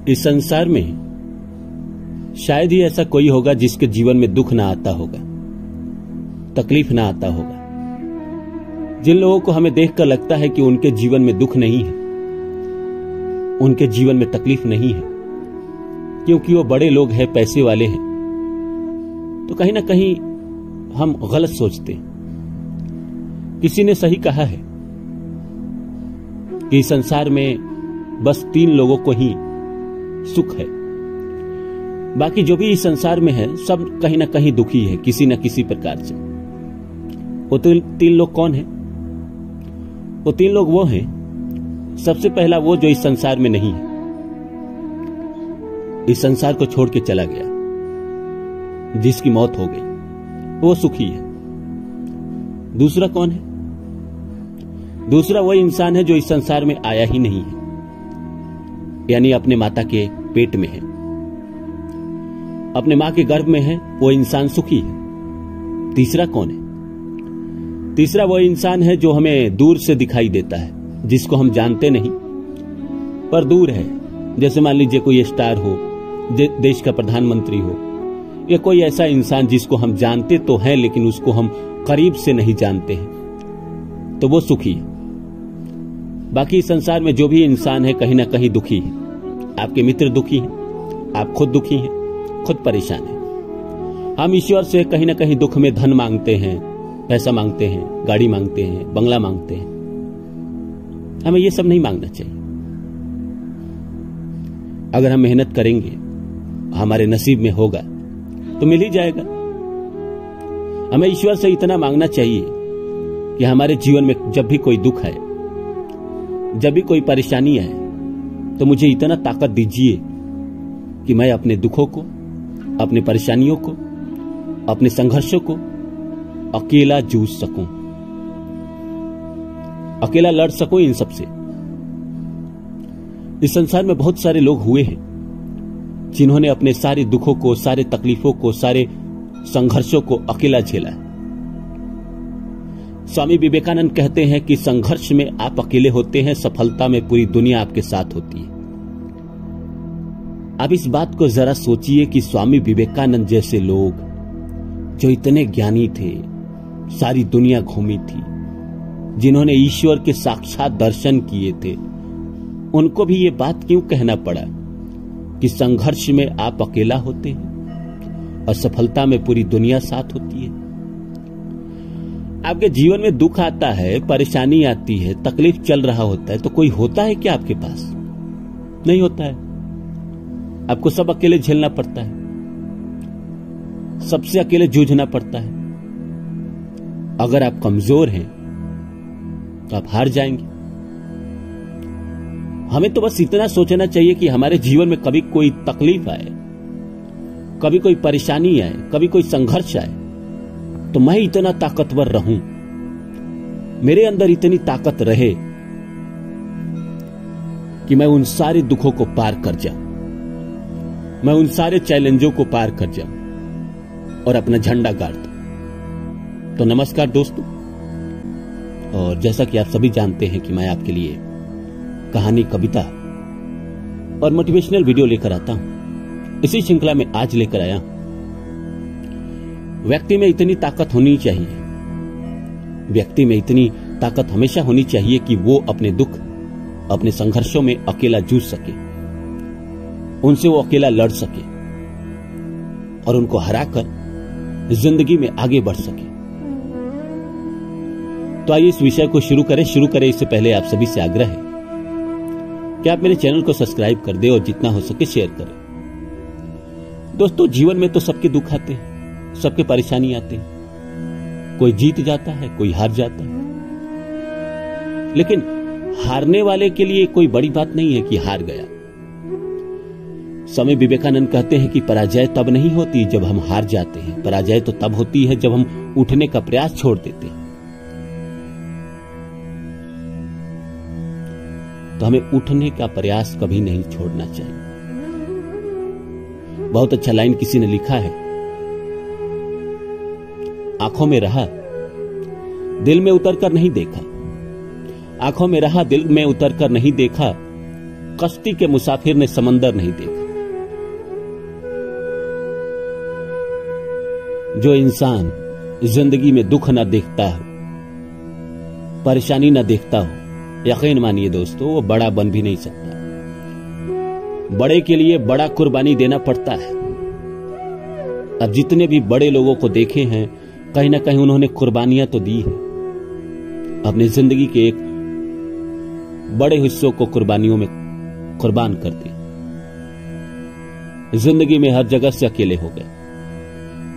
इस संसार में शायद ही ऐसा कोई होगा जिसके जीवन में दुख ना आता होगा, तकलीफ ना आता होगा। जिन लोगों को हमें देखकर लगता है कि उनके जीवन में दुख नहीं है, उनके जीवन में तकलीफ नहीं है, क्योंकि वो बड़े लोग हैं, पैसे वाले हैं, तो कहीं ना कहीं हम गलत सोचते हैं। किसी ने सही कहा है कि संसार में बस 3 लोगों को ही सुख है, बाकी जो भी इस संसार में है सब कहीं ना कहीं दुखी है, किसी न किसी प्रकार से। वो 3 लोग कौन है? वो 3 लोग वो हैं, सबसे पहला वो जो इस संसार में नहीं है, इस संसार को छोड़ के चला गया, जिसकी मौत हो गई, वो सुखी है। दूसरा कौन है? दूसरा वही इंसान है जो इस संसार में आया ही नहीं है, यानी अपने माता के पेट में है, अपने मां के गर्भ में है, वो इंसान सुखी है। तीसरा कौन है? तीसरा वह इंसान है जो हमें दूर से दिखाई देता है, जिसको हम जानते नहीं पर दूर है। जैसे मान लीजिए कोई स्टार हो, देश का प्रधानमंत्री हो, या कोई ऐसा इंसान जिसको हम जानते तो हैं लेकिन उसको हम करीब से नहीं जानते हैं, तो वो सुखी है। बाकी इस संसार में जो भी इंसान है कहीं ना कहीं दुखी है। आपके मित्र दुखी हैं, आप खुद दुखी हैं, खुद परेशान हैं। हम ईश्वर से कहीं ना कहीं दुख में धन मांगते हैं, पैसा मांगते हैं, गाड़ी मांगते हैं, बंगला मांगते हैं। हमें ये सब नहीं मांगना चाहिए। अगर हम मेहनत करेंगे, हमारे नसीब में होगा तो मिल ही जाएगा। हमें ईश्वर से इतना मांगना चाहिए कि हमारे जीवन में जब भी कोई दुख आए, जब भी कोई परेशानी आए, तो मुझे इतना ताकत दीजिए कि मैं अपने दुखों को, अपनी परेशानियों को, अपने संघर्षों को अकेला जूझ सकूं, अकेला लड़ सकूं इन सब से। इस संसार में बहुत सारे लोग हुए हैं जिन्होंने अपने सारे दुखों को, सारे तकलीफों को, सारे संघर्षों को अकेला झेला है। स्वामी विवेकानंद कहते हैं कि संघर्ष में आप अकेले होते हैं, सफलता में पूरी दुनिया आपके साथ होती है। अब इस बात को जरा सोचिए कि स्वामी विवेकानंद जैसे लोग जो इतने ज्ञानी थे, सारी दुनिया घूमी थी, जिन्होंने ईश्वर के साक्षात दर्शन किए थे, उनको भी ये बात क्यों कहना पड़ा कि संघर्ष में आप अकेला होते हैं और सफलता में पूरी दुनिया साथ होती है। आपके जीवन में दुख आता है, परेशानी आती है, तकलीफ चल रहा होता है, तो कोई होता है क्या आपके पास? नहीं होता है। आपको सब अकेले झेलना पड़ता है, सबसे अकेले जूझना पड़ता है। अगर आप कमजोर हैं तो आप हार जाएंगे। हमें तो बस इतना सोचना चाहिए कि हमारे जीवन में कभी कोई तकलीफ आए, कभी कोई परेशानी आए, कभी कोई संघर्ष आए, तो मैं इतना ताकतवर रहूं, मेरे अंदर इतनी ताकत रहे कि मैं उन सारे दुखों को पार कर जाऊं, मैं उन सारे चैलेंजों को पार कर जाऊं और अपना झंडा गाड़ दूं। तो नमस्कार दोस्तों, और जैसा कि आप सभी जानते हैं कि मैं आपके लिए कहानी, कविता और मोटिवेशनल वीडियो लेकर आता हूं। इसी श्रृंखला में आज लेकर आया हूं, व्यक्ति में इतनी ताकत होनी चाहिए, व्यक्ति में इतनी ताकत हमेशा होनी चाहिए कि वो अपने दुख, अपने संघर्षों में अकेला जूझ सके, उनसे वो अकेला लड़ सके और उनको हराकर जिंदगी में आगे बढ़ सके। तो आइए इस विषय को शुरू करें। इससे पहले आप सभी से आग्रह है कि आप मेरे चैनल को सब्सक्राइब कर दें और जितना हो सके शेयर करें। दोस्तों, जीवन में तो सबके दुख आते हैं, सबके परेशानी आते हैं। कोई जीत जाता है, कोई हार जाता है, लेकिन हारने वाले के लिए कोई बड़ी बात नहीं है कि हार गया। स्वामी विवेकानंद कहते हैं कि पराजय तब नहीं होती जब हम हार जाते हैं, पराजय तो तब होती है जब हम उठने का प्रयास छोड़ देते हैं। तो हमें उठने का प्रयास कभी नहीं छोड़ना चाहिए। बहुत अच्छा लाइन किसी ने लिखा है, आंखों में रहा, दिल में उतर कर नहीं देखा, आंखों में रहा, दिल में उतर कर नहीं देखा, कश्ती के मुसाफिर ने समंदर नहीं देखा। जो इंसान जिंदगी में दुख न देखता हो, परेशानी न देखता हो, यकीन मानिए दोस्तों, वो बड़ा बन भी नहीं सकता। बड़े के लिए बड़ा कुर्बानी देना पड़ता है। अब जितने भी बड़े लोगों को देखे हैं, कहीं ना कहीं उन्होंने कुर्बानियां तो दी है। अपनी जिंदगी के एक बड़े हिस्सों को कुर्बानियों में कुर्बान कर दिया। जिंदगी में हर जगह से अकेले हो गए।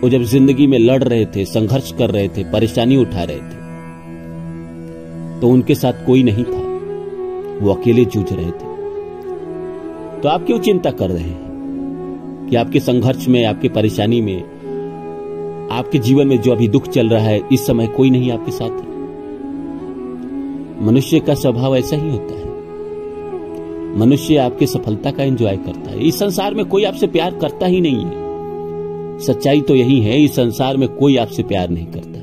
वो जब जिंदगी में लड़ रहे थे, संघर्ष कर रहे थे, परेशानी उठा रहे थे, तो उनके साथ कोई नहीं था। वो अकेले जूझ रहे थे। तो आप क्यों चिंता कर रहे हैं कि आपके संघर्ष में, आपकी परेशानी में, आपके जीवन में जो अभी दुख चल रहा है, इस समय कोई नहीं आपके साथ है? मनुष्य का स्वभाव ऐसा ही होता है। मनुष्य आपकी सफलता का एंजॉय करता है। इस संसार में कोई आपसे प्यार करता ही नहीं है। सच्चाई तो यही है, इस संसार में कोई आपसे प्यार नहीं करता।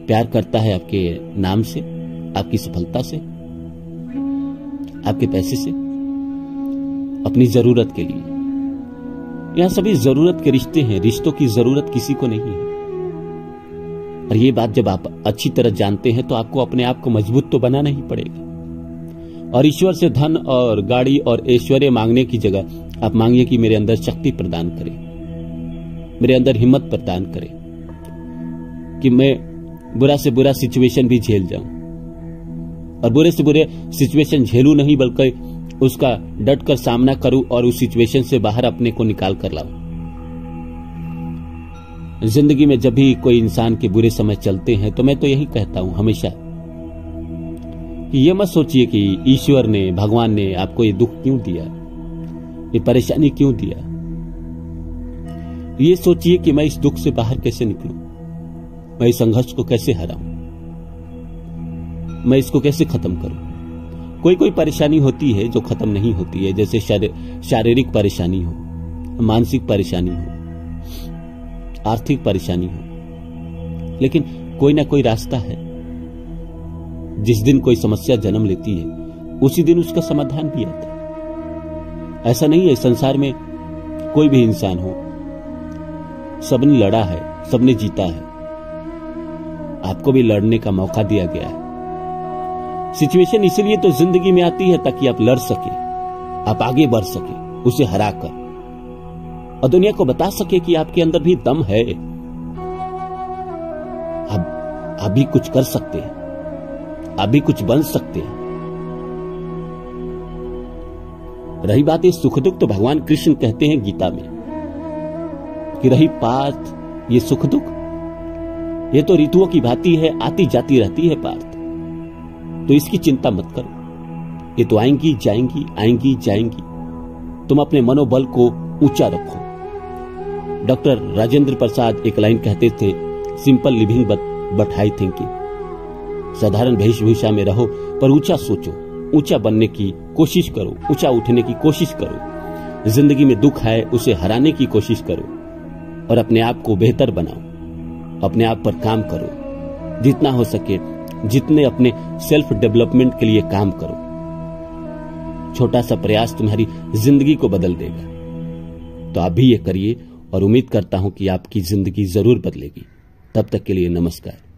प्यार करता है आपके नाम से, आपकी सफलता से, आपके पैसे से, अपनी जरूरत के लिए। यहां सभी जरूरत के रिश्ते हैं। रिश्तों की जरूरत किसी को नहीं है। और ये बात जब आप अच्छी तरह जानते हैं, तो आपको अपने आप को मजबूत तो बनाना ही पड़ेगा। और ईश्वर से धन और गाड़ी और ऐश्वर्य मांगने की जगह आप मांगिए कि मेरे अंदर शक्ति प्रदान करें, मेरे अंदर हिम्मत प्रदान करें, कि मैं बुरा से बुरा सिचुएशन भी झेल जाऊं। और बुरे से बुरे सिचुएशन झेलूं नहीं, बल्कि उसका डट कर सामना करूं और उस सिचुएशन से बाहर अपने को निकाल कर लाऊं। जिंदगी में जब भी कोई इंसान के बुरे समय चलते हैं, तो मैं तो यही कहता हूं हमेशा कि ये मत सोचिए कि ईश्वर ने, भगवान ने आपको ये दुख क्यों दिया, ये परेशानी क्यों दिया। ये सोचिए कि मैं इस दुख से बाहर कैसे निकलूं, मैं इस संघर्ष को कैसे हराऊं, मैं इसको कैसे खत्म करूं। कोई कोई परेशानी होती है जो खत्म नहीं होती है, जैसे शारीरिक परेशानी हो, मानसिक परेशानी हो, आर्थिक परेशानी हो, लेकिन कोई ना कोई रास्ता है। जिस दिन कोई समस्या जन्म लेती है, उसी दिन उसका समाधान भी आता है। ऐसा नहीं है संसार में कोई भी इंसान हो, सबने लड़ा है, सबने जीता है। आपको भी लड़ने का मौका दिया गया है। सिचुएशन इसलिए तो जिंदगी में आती है ताकि आप लड़ सके, आप आगे बढ़ सके, उसे हराकर, और दुनिया को बता सके कि आपके अंदर भी दम है, आप भी कुछ कर सकते हैं, आप भी कुछ बन सकते हैं। रही बात ये सुख दुख, तो भगवान कृष्ण कहते हैं गीता में कि रही पार्थ ये सुख दुख, ये तो ऋतुओं की भांति है, आती जाती रहती है पार्थ, तो इसकी चिंता मत करो। ये तो आएंगी जाएंगी, आएंगी जाएंगी। तुम अपने मनोबल को ऊंचा रखो। डॉक्टर राजेंद्र प्रसाद एक लाइन कहते थे, simple living but high thinking. साधारण वेशभूषा में रहो, पर ऊंचा सोचो, ऊंचा बनने की कोशिश करो, ऊंचा उठने की कोशिश करो। जिंदगी में दुख है, उसे हराने की कोशिश करो और अपने आप को बेहतर बनाओ। अपने आप पर काम करो, जितना हो सके, जितने अपने सेल्फ डेवलपमेंट के लिए काम करो। छोटा सा प्रयास तुम्हारी जिंदगी को बदल देगा। तो आप भी ये करिए और उम्मीद करता हूं कि आपकी जिंदगी जरूर बदलेगी। तब तक के लिए नमस्कार।